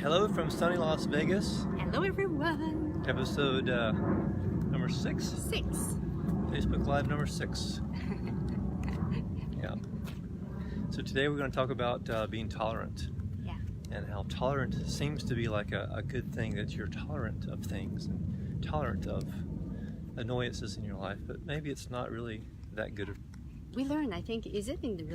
Hello from sunny Las Vegas, Hello everyone! episode number 6, 6. Facebook Live number 6. Yeah. So today we're going to talk about being tolerant. Yeah. And how tolerant seems to be like a good thing, that you're tolerant of things and tolerant of annoyances in your life, but maybe it's not really that good. We learn, I think, is it in the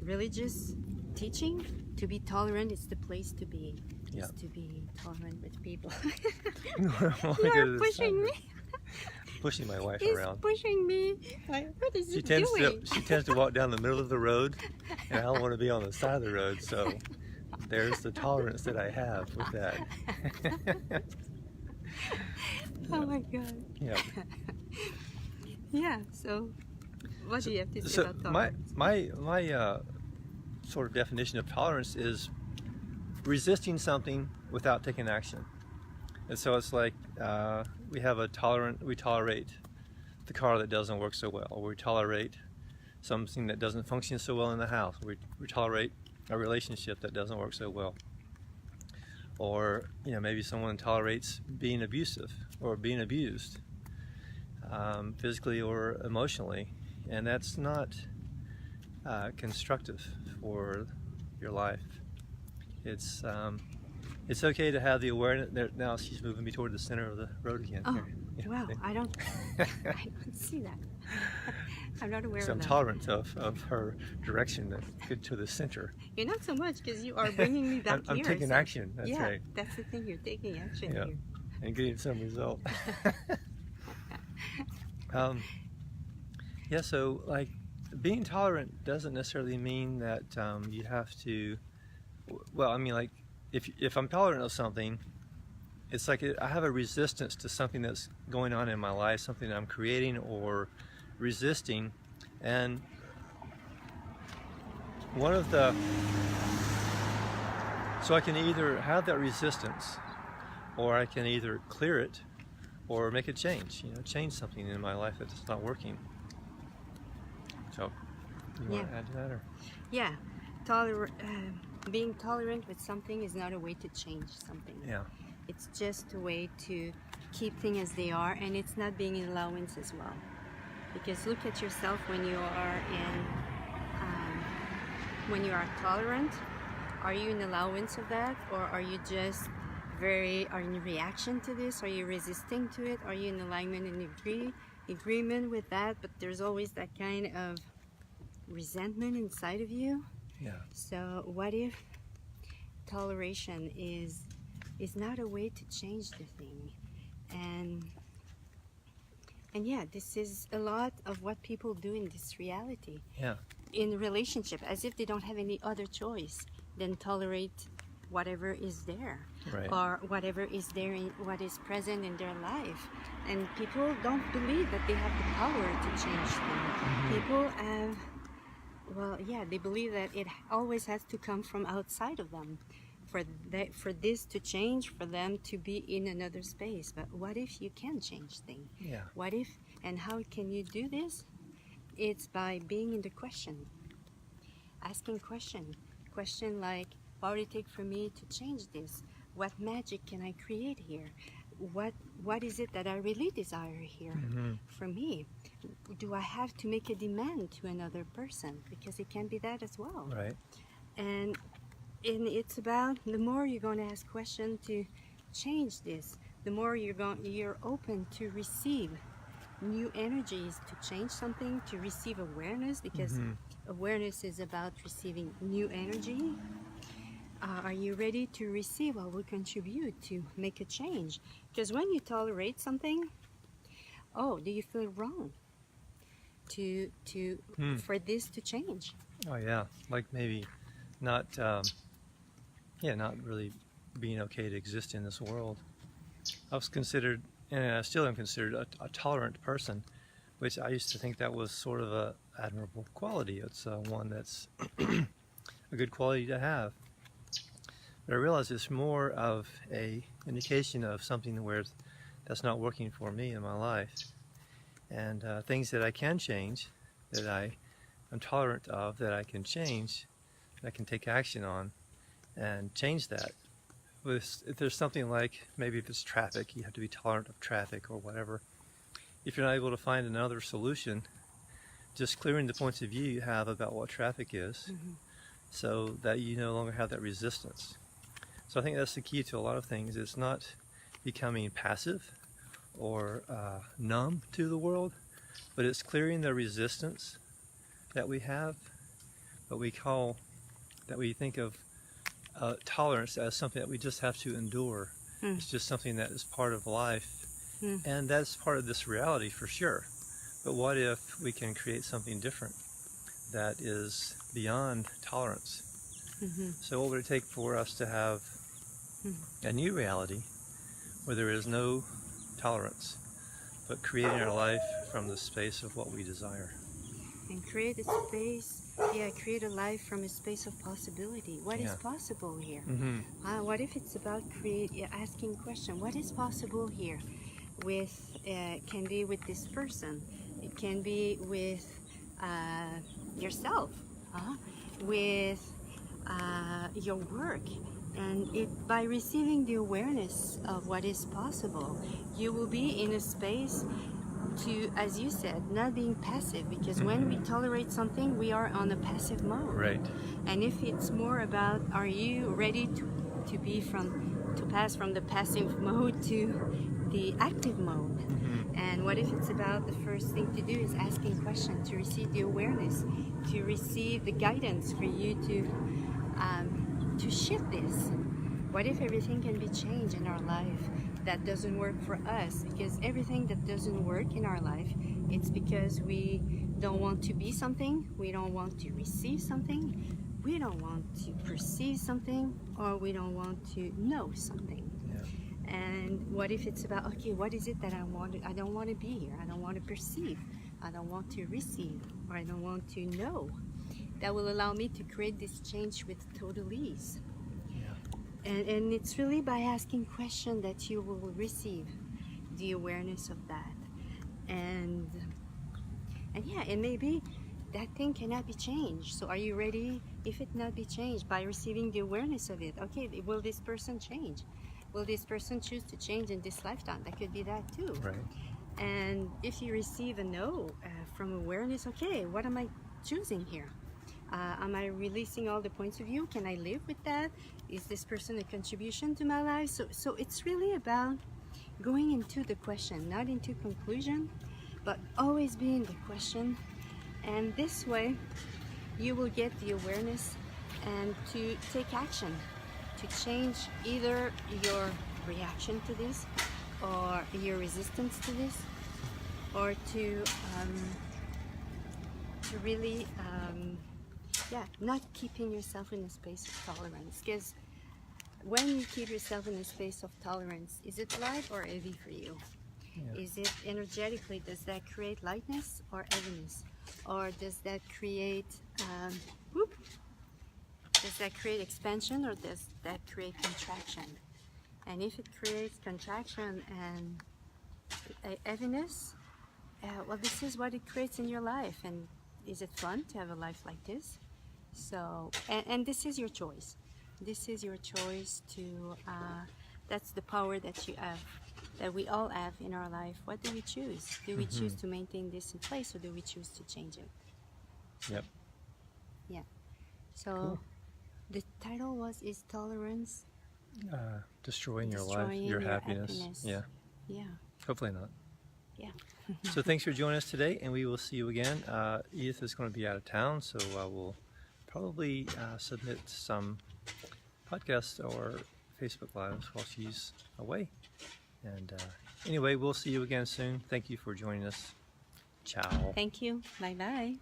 religious teaching? To be tolerant is the place to be. Yeah. Is to be tolerant with people. You're pushing me. Pushing my wife He's around. pushing me. Like, what is he doing? She tends to walk down the middle of the road, and I don't want to be on the side of the road, so there's the tolerance that I have with that. Oh my God. Yeah. Yeah, so what do you have to say So about tolerance? my sort of definition of tolerance is resisting something without taking action. And so it's like we tolerate the car that doesn't work so well, or we tolerate something that doesn't function so well in the house. We tolerate a relationship that doesn't work so well. Or, maybe someone tolerates being abusive or being abused, physically or emotionally, and that's not constructive for your life. It's okay to have the awareness. Now she's moving me toward the center of the road again. Oh, Yeah, wow, see? I don't see that. I'm not aware So of I'm that. tolerant of her direction to the center. You're not so much, because you are bringing me back I'm here. taking so- action, that's yeah, right. that's the thing, you're taking action Yeah. here. And getting some result. Yeah, so like being tolerant doesn't necessarily mean that you have to. Well, I mean, like if I'm tolerant of something, it's like I have a resistance to something that's going on in my life, something that I'm creating or resisting, and so I can either have that resistance, or I can either clear it or make a change, change something in my life that's not working. So, you want to add to that? Or? Yeah, being tolerant with something is not a way to change something. Yeah. It's just a way to keep things as they are, and it's not being in allowance as well. Because look at yourself when you are when you are tolerant. Are you in allowance of that, or are you just are you in reaction to this? Are you resisting to it? Are you in alignment and agreement with that? But there's always that kind of resentment inside of you. Yeah. So what if toleration is not a way to change the thing? And yeah, this is a lot of what people do in this reality. Yeah. In a relationship, as if they don't have any other choice than tolerate whatever is there, Right. or whatever is there in what is present in their life. And people don't believe that they have the power to change things. Mm-hmm. People have, they believe that it always has to come from outside of them for this to change, for them to be in another space. But what if you can change things? Yeah. What if, and how can you do this? It's by being in the question, asking question like, what would it take for me to change this? What magic can I create here? What is it that I really desire here for me? Do I have to make a demand to another person? Because it can be that as well. Right. And it's about, the more you're going to ask questions to change this, the more you're open to receive new energies to change something, to receive awareness, because awareness is about receiving new energy. Are you ready to receive what will contribute to make a change? Because when you tolerate something, do you feel wrong for this to change? Oh yeah, like maybe not not really being okay to exist in this world. I was considered, and I still am considered, a tolerant person, which I used to think that was sort of a admirable quality. It's one that's a good quality to have. But I realize it's more of a indication of something that's not working for me in my life, and things that I can change, that I'm tolerant of, that I can change, that I can take action on and change that. if there's something like, maybe if it's traffic, you have to be tolerant of traffic or whatever. If you're not able to find another solution, just clearing the points of view you have about what traffic is, so that you no longer have that resistance. So I think that's the key to a lot of things. It's not becoming passive or numb to the world, but it's clearing the resistance that we have, what we call, that we think of tolerance as something that we just have to endure. It's just something that is part of life, and that's part of this reality for sure. But what if we can create something different that is beyond tolerance? So what would it take for us to have a new reality where there is no tolerance, but creating our life from the space of what we desire? And create a space, create a life from a space of possibility. What is possible here? What if it's about asking question? What is possible here? With can be with this person. It can be with yourself, with your work. And by receiving the awareness of what is possible, you will be in a space to, as you said, not being passive, because when we tolerate something, we are on a passive mode. Right. And if it's more about, are you ready to pass from the passive mode to the active mode? And what if it's about, the first thing to do is asking questions, to receive the awareness, to receive the guidance for you to shift this. What if everything can be changed in our life that doesn't work for us? Because everything that doesn't work in our life, it's because we don't want to be something, we don't want to receive something, we don't want to perceive something, or we don't want to know something. And what if it's about, okay, what is it that I don't want to be here, I don't want to perceive, I don't want to receive, or I don't want to know, that will allow me to create this change with total ease. And it's really by asking questions that you will receive the awareness of that. And maybe that thing cannot be changed. So are you ready, if it not be changed, by receiving the awareness of it? Okay, will this person change? Will this person choose to change in this lifetime? That could be that too. Right. And if you receive a no from awareness, okay, what am I choosing here? Am I releasing all the points of view? Can I live with that? Is this person a contribution to my life? So it's really about going into the question, not into conclusion, but always be in the question. And this way, you will get the awareness and to take action, to change either your reaction to this, or your resistance to this, or to really not keeping yourself in a space of tolerance. Because when you keep yourself in a space of tolerance, is it light or heavy for you? Is it energetically, does that create lightness or heaviness? Or does that create expansion, or does that create contraction? And if it creates contraction and heaviness, well, this is what it creates in your life. And is it fun to have a life like this? So, and this is your choice. This is your choice to, that's the power that you have, that we all have in our life. What do we choose? Do we choose to maintain this in place, or do we choose to change it? Yep. Yeah. So Cool. The title is Tolerance Destroying your life, your happiness. Yeah. Yeah. Hopefully not. Yeah. So thanks for joining us today, and we will see you again. Edith is going to be out of town, so we'll probably submit some podcasts or Facebook Lives while she's away. And anyway, we'll see you again soon. Thank you for joining us. Ciao. Thank you. Bye-bye.